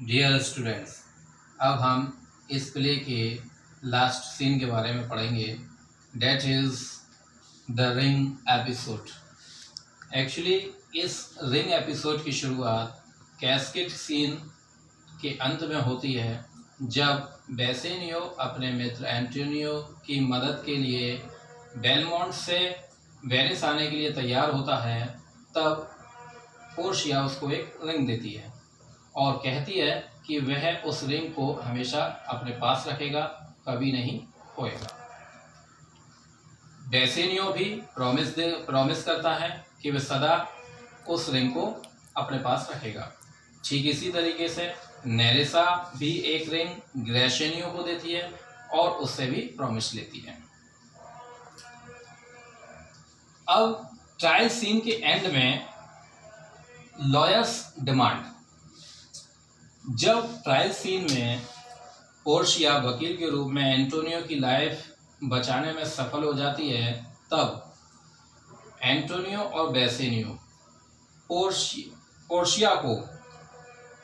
Dear students, अब हम इस प्ले के लास्ट सीन के बारे में पढ़ेंगे। That is the ring episode. Actually इस रिंग एपिसोड की शुरुआत कैस्केड सीन के अंत में होती है, जब बेसेनियो अपने मित्र एंटोनियो की मदद के लिए बेलमोंट से वेनिस आने के लिए तैयार होता है। तब पोर्शिया उसको एक रिंग देती है और कहती है कि वह उस रिंग को हमेशा अपने पास रखेगा, कभी नहीं खोएगा। बेसेनियो भी प्रॉमिस करता है कि वह सदा उस रिंग को अपने पास रखेगा। ठीक इसी तरीके से नेरेसा भी एक रिंग ग्रेशेनियो को देती है और उससे भी प्रॉमिस लेती है। अब ट्रायल सीन के एंड में लॉयर्स डिमांड। जब ट्रायल सीन में पोर्शिया वकील के रूप में एंटोनियो की लाइफ बचाने में सफल हो जाती है, तब एंटोनियो और बेसेनियो पोर्शिया को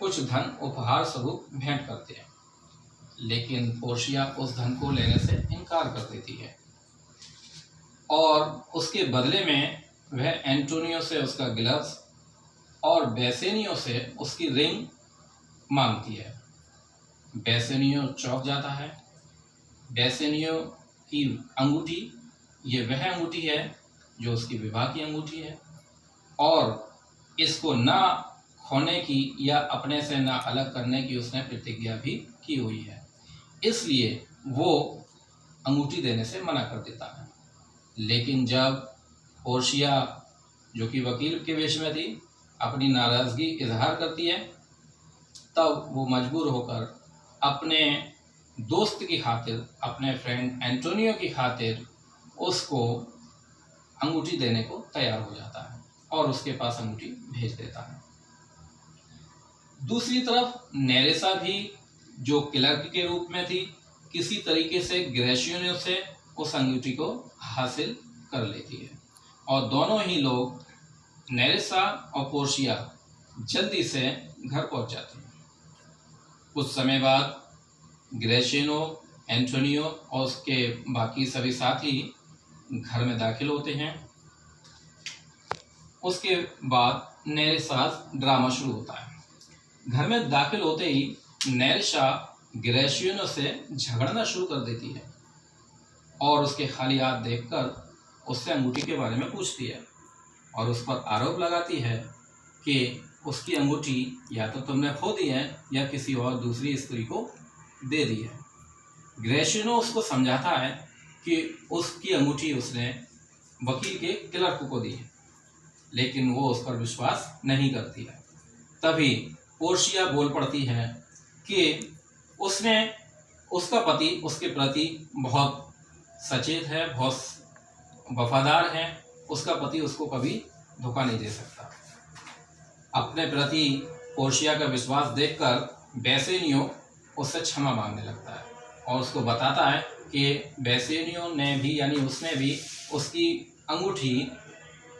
कुछ धन उपहार स्वरूप भेंट करते हैं, लेकिन पोर्शिया उस धन को लेने से इनकार कर देती है और उसके बदले में वह एंटोनियो से उसका ग्लव्स और बेसेनियो से उसकी रिंग मांगती है। बेसेनियो चौंक जाता है। बेसेनियो की अंगूठी, ये वह अंगूठी है जो उसकी विवाह की अंगूठी है और इसको ना खोने की या अपने से ना अलग करने की उसने प्रतिज्ञा भी की हुई है, इसलिए वो अंगूठी देने से मना कर देता है। लेकिन जब पोर्शिया, जो कि वकील के वेश में थी, अपनी नाराज़गी इजहार करती है, तब वो मजबूर होकर अपने दोस्त की खातिर, अपने फ्रेंड एंटोनियो की खातिर उसको अंगूठी देने को तैयार हो जाता है और उसके पास अंगूठी भेज देता है। दूसरी तरफ नेरेसा भी, जो क्लर्क के रूप में थी, किसी तरीके से ग्रेशियोनियो से उस अंगूठी को हासिल कर लेती है और दोनों ही लोग, नेरेसा और पोर्शिया, जल्दी से घर पहुंच जाते हैं। कुछ समय बाद ग्रेशिनो, एंटोनियो और उसके बाकी सभी साथी घर में दाखिल होते हैं। उसके बाद नेरेसा ड्रामा शुरू होता है। घर में दाखिल होते ही नेरेसा ग्रेशिनो से झगड़ना शुरू कर देती है और उसके खाली हाथ देखकर उससे अंगूठी के बारे में पूछती है और उस पर आरोप लगाती है कि उसकी अंगूठी या तो तुमने खो दी है या किसी और दूसरी स्त्री को दे दी है। ग्रेशिनो उसको समझाता है कि उसकी अंगूठी उसने वकील के क्लर्क को दी है, लेकिन वो उस पर विश्वास नहीं करती है। तभी पोर्शिया बोल पड़ती है कि उसका पति उसके प्रति बहुत सचेत है, बहुत वफादार है, उसका पति उसको कभी धोखा नहीं दे सकता। अपने प्रति पोर्शिया का विश्वास देखकर बेसेनियो उससे क्षमा मांगने लगता है और उसको बताता है कि बेसेनियो ने भी, यानी उसने भी उसकी अंगूठी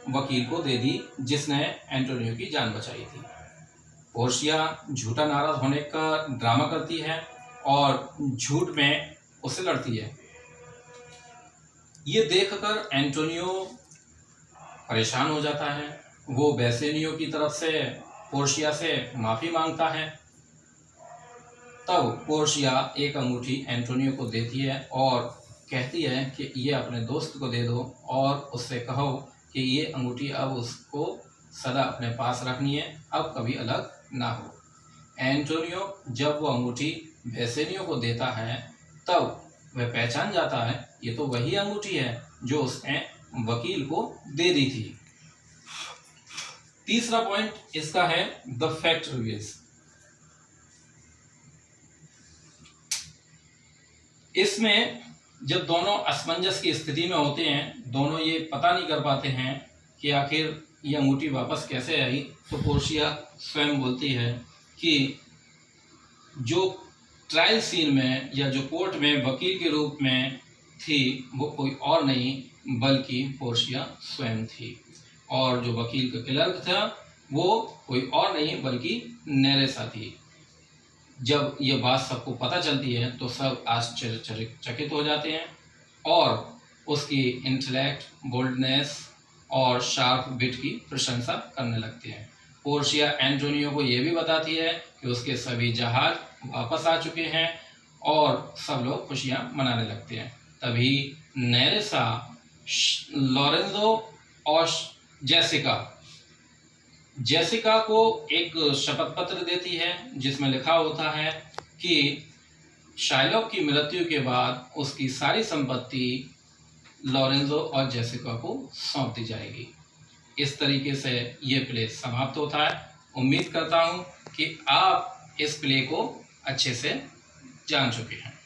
वकील को दे दी जिसने एंटोनियो की जान बचाई थी। पोर्शिया झूठा नाराज होने का ड्रामा करती है और झूठ में उससे लड़ती है। ये देखकर एंटोनियो परेशान हो जाता है। वो बेसेनियो की तरफ से पोर्शिया से माफ़ी मांगता है। तब पोर्शिया एक अंगूठी एंटोनियो को देती है और कहती है कि ये अपने दोस्त को दे दो और उससे कहो कि ये अंगूठी अब उसको सदा अपने पास रखनी है, अब कभी अलग ना हो। एंटोनियो जब वो अंगूठी बेसेनियो को देता है, तब वह पहचान जाता है ये तो वही अंगूठी है जो उसने वकील को दे दी थी। तीसरा पॉइंट इसका है द फैक्ट रिवील्स। इसमें जब दोनों असमंजस की स्थिति में होते हैं, दोनों ये पता नहीं कर पाते हैं कि आखिर ये अंगूठी वापस कैसे आई, तो पोर्शिया स्वयं बोलती है कि जो ट्रायल सीन में या जो कोर्ट में वकील के रूप में थी, वो कोई और नहीं बल्कि पोर्शिया स्वयं थी और जो वकील का क्लर्क था वो कोई और नहीं बल्कि नेरेसा थी। जब ये बात सबको पता चलती है तो सब आश्चर्यचकित हो जाते हैं और उसकी इंटेलेक्ट, बोल्डनेस और शार्प विट की प्रशंसा करने लगते हैं। पोर्शिया एंटोनियो को ये भी बताती है कि उसके सभी जहाज वापस आ चुके हैं और सब लोग खुशियां मनाने लगते हैं। तभी नेरेसा लॉरेंजो और जेसिका को एक शपथ पत्र देती है जिसमें लिखा होता है कि शाइलॉक की मृत्यु के बाद उसकी सारी संपत्ति लॉरेंजो और जेसिका को सौंप दी जाएगी। इस तरीके से ये प्ले समाप्त होता है। उम्मीद करता हूँ कि आप इस प्ले को अच्छे से जान चुके हैं।